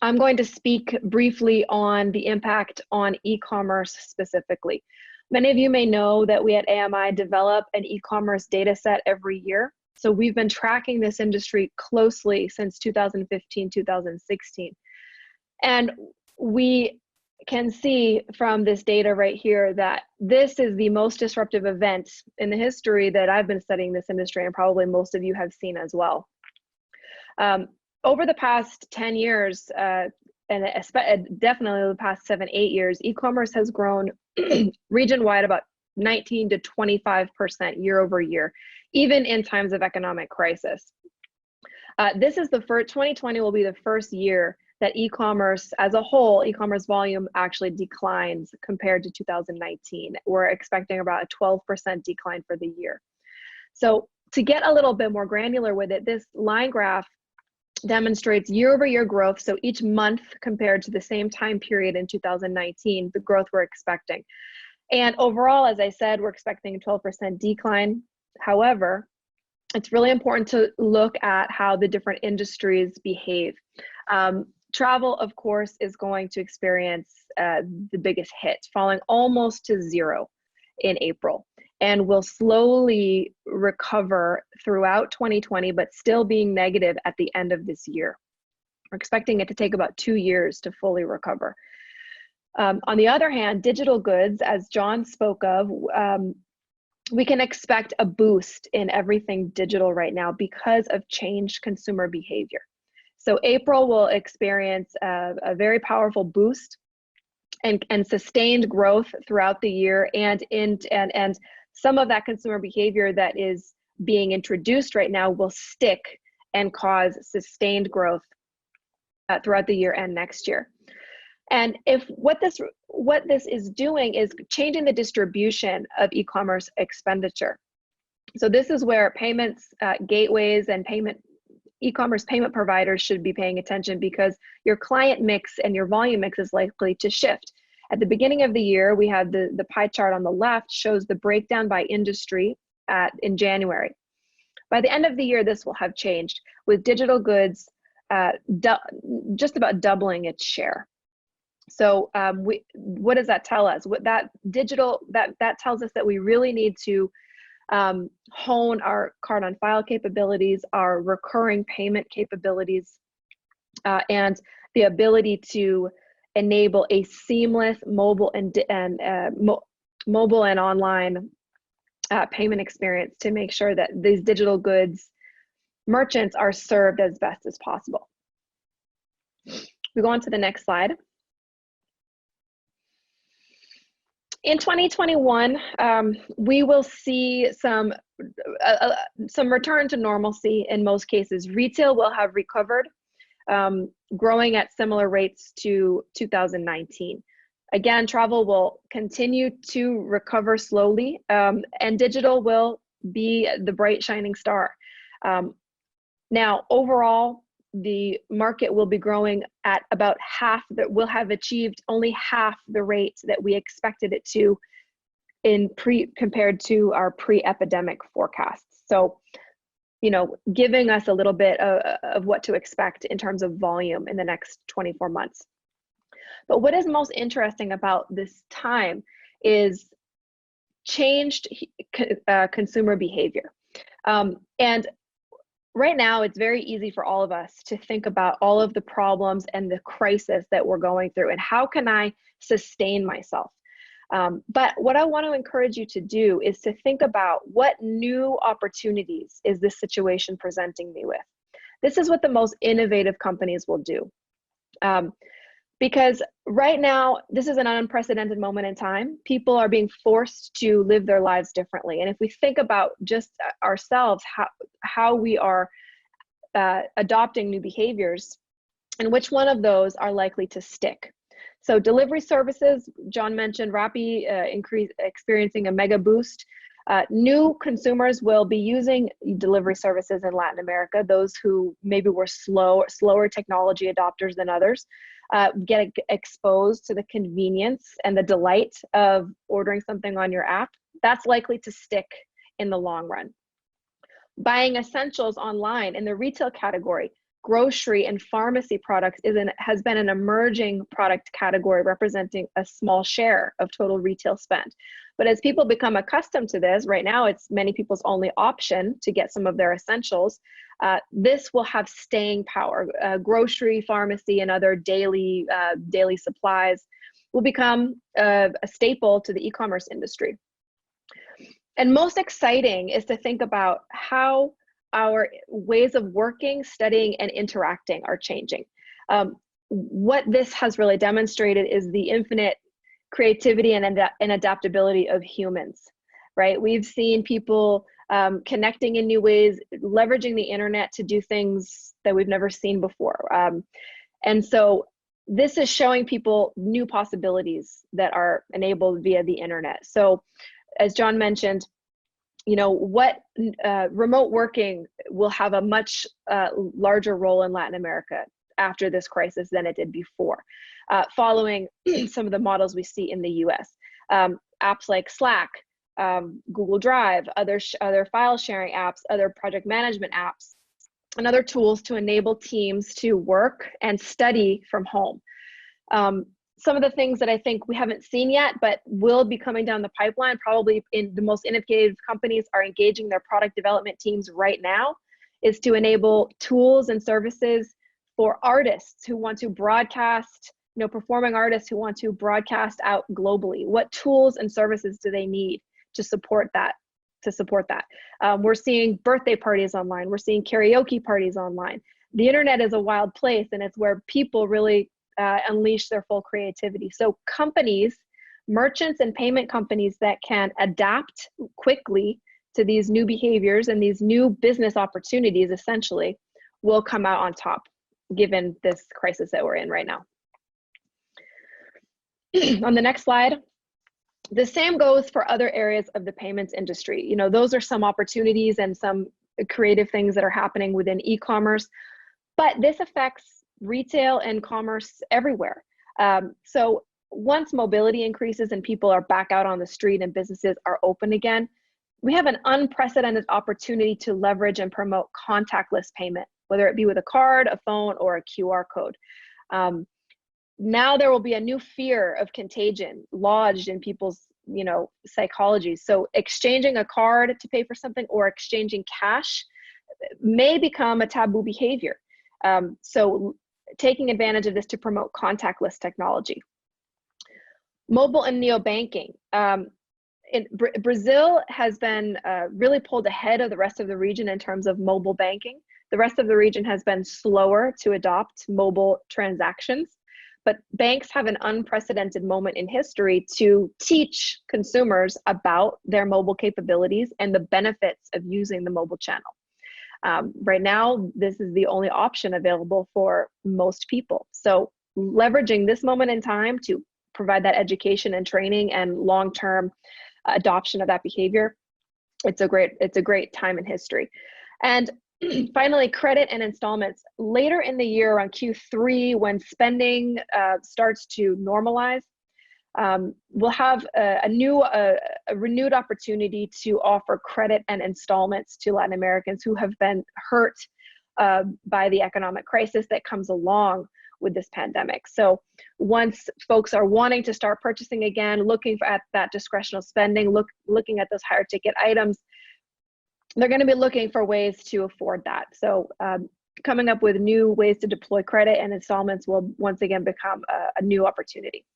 I'm going to speak briefly on the impact on e-commerce specifically. Many of you may know that we at AMI develop an e-commerce data set every year. So we've been tracking this industry closely since 2015, 2016. And we can see from this data right here that this is the most disruptive event in the history that I've been studying this industry, and probably most of you have seen as well. Over the past 10 years, and definitely the past 7-8 years, e-commerce has grown region-wide about 19 to 25% year over year, even in times of economic crisis. This is the first, 2020 will be the first year that e-commerce as a whole, e-commerce volume actually declines compared to 2019. We're expecting about a 12% decline for the year. So to get a little bit more granular with it, this line graph demonstrates year-over-year growth. So each month compared to the same time period in 2019, the growth we're expecting. And overall, as I said, we're expecting a 12% decline. However, it's really important to look at how the different industries behave. Travel, of course, is going to experience the biggest hit, falling almost to zero in April, and will slowly recover throughout 2020, but still being negative at the end of this year. We're expecting it to take about 2 years to fully recover. On the other hand, digital goods, as John spoke of, we can expect a boost in everything digital right now because of changed consumer behavior. So April will experience a very powerful boost and sustained growth throughout the year, and some of that consumer behavior that is being introduced right now will stick and cause sustained growth throughout the year and next year. And if what this is doing is changing the distribution of e-commerce expenditure. So this is where payments, gateways, and e-commerce payment providers should be paying attention, because your client mix and your volume mix is likely to shift. At the beginning of the year, we had the pie chart on the left shows the breakdown by industry in January. By the end of the year, this will have changed, with digital goods just about doubling its share. So what does that tell us? That tells us that we really need to hone our card on file capabilities, our recurring payment capabilities, and the ability to enable a seamless mobile and online payment experience to make sure that these digital goods merchants are served as best as possible. We go on to the next slide. In 2021, we will see some return to normalcy in most cases. Retail will have recovered, growing at similar rates to 2019. Again, travel will continue to recover slowly, and digital will be the bright shining star. Now, overall, the market will be growing at about half that will have achieved only half the rate that we expected it to compared to our pre-epidemic forecasts. So, you know, giving us a little bit of what to expect in terms of volume in the next 24 months. But what is most interesting about this time is changed consumer behavior. And right now, it's very easy for all of us to think about all of the problems and the crisis that we're going through and how can I sustain myself. But what I want to encourage you to do is to think about what new opportunities is this situation presenting me with. This is what the most innovative companies will do. Because right now, this is an unprecedented moment in time. People are being forced to live their lives differently. And if we think about just ourselves, how we are adopting new behaviors, and which one of those are likely to stick. So delivery services, John mentioned Rappi experiencing a mega boost. New consumers will be using delivery services in Latin America, those who maybe were slower technology adopters than others. Get exposed to the convenience and the delight of ordering something on your app. That's likely to stick in the long run. Buying essentials online in the retail category, grocery and pharmacy products has been an emerging product category representing a small share of total retail spend. But as people become accustomed to this, right now it's many people's only option to get some of their essentials. This will have staying power. Grocery, pharmacy, and other daily supplies will become a staple to the e-commerce industry. And most exciting is to think about how our ways of working, studying, and interacting are changing. What this has really demonstrated is the infinite creativity and adaptability of humans, right? We've seen people connecting in new ways, leveraging the internet to do things that we've never seen before. And so this is showing people new possibilities that are enabled via the internet. So as John mentioned, remote working will have a much larger role in Latin America after this crisis than it did before, following some of the models we see in the US. Apps like Slack, Google Drive, other file sharing apps, other project management apps, and other tools to enable teams to work and study from home. Some of the things that I think we haven't seen yet, but will be coming down the pipeline, probably in the most innovative companies are engaging their product development teams right now, is to enable tools and services for artists who want to broadcast, performing artists who want to broadcast out globally. What tools and services do they need to support that? We're seeing birthday parties online. We're seeing karaoke parties online. The internet is a wild place, and it's where people really unleash their full creativity. So companies, merchants and payment companies that can adapt quickly to these new behaviors and these new business opportunities essentially will come out on top given this crisis that we're in right now. On the next slide, the same goes for other areas of the payments industry. Those are some opportunities and some creative things that are happening within e-commerce, but this affects retail and commerce everywhere. So once mobility increases and people are back out on the street and businesses are open again, we have an unprecedented opportunity to leverage and promote contactless payment, whether it be with a card, a phone, or a QR code. Now there will be a new fear of contagion lodged in people's psychology. So exchanging a card to pay for something or exchanging cash may become a taboo behavior. So taking advantage of this to promote contactless technology. Mobile and neobanking. Brazil has been really pulled ahead of the rest of the region in terms of mobile banking. The rest of the region has been slower to adopt mobile transactions, but banks have an unprecedented moment in history to teach consumers about their mobile capabilities and the benefits of using the mobile channel. Right now, this is the only option available for most people. So leveraging this moment in time to provide that education and training and long-term adoption of that behavior, it's a great time in history. And finally, credit and installments. Later in the year, around Q3, when spending starts to normalize, we'll have a renewed opportunity to offer credit and installments to Latin Americans who have been hurt by the economic crisis that comes along with this pandemic. So once folks are wanting to start purchasing again, looking at that discretionary spending, looking at those higher ticket items, they're going to be looking for ways to afford that. So coming up with new ways to deploy credit and installments will once again become a new opportunity.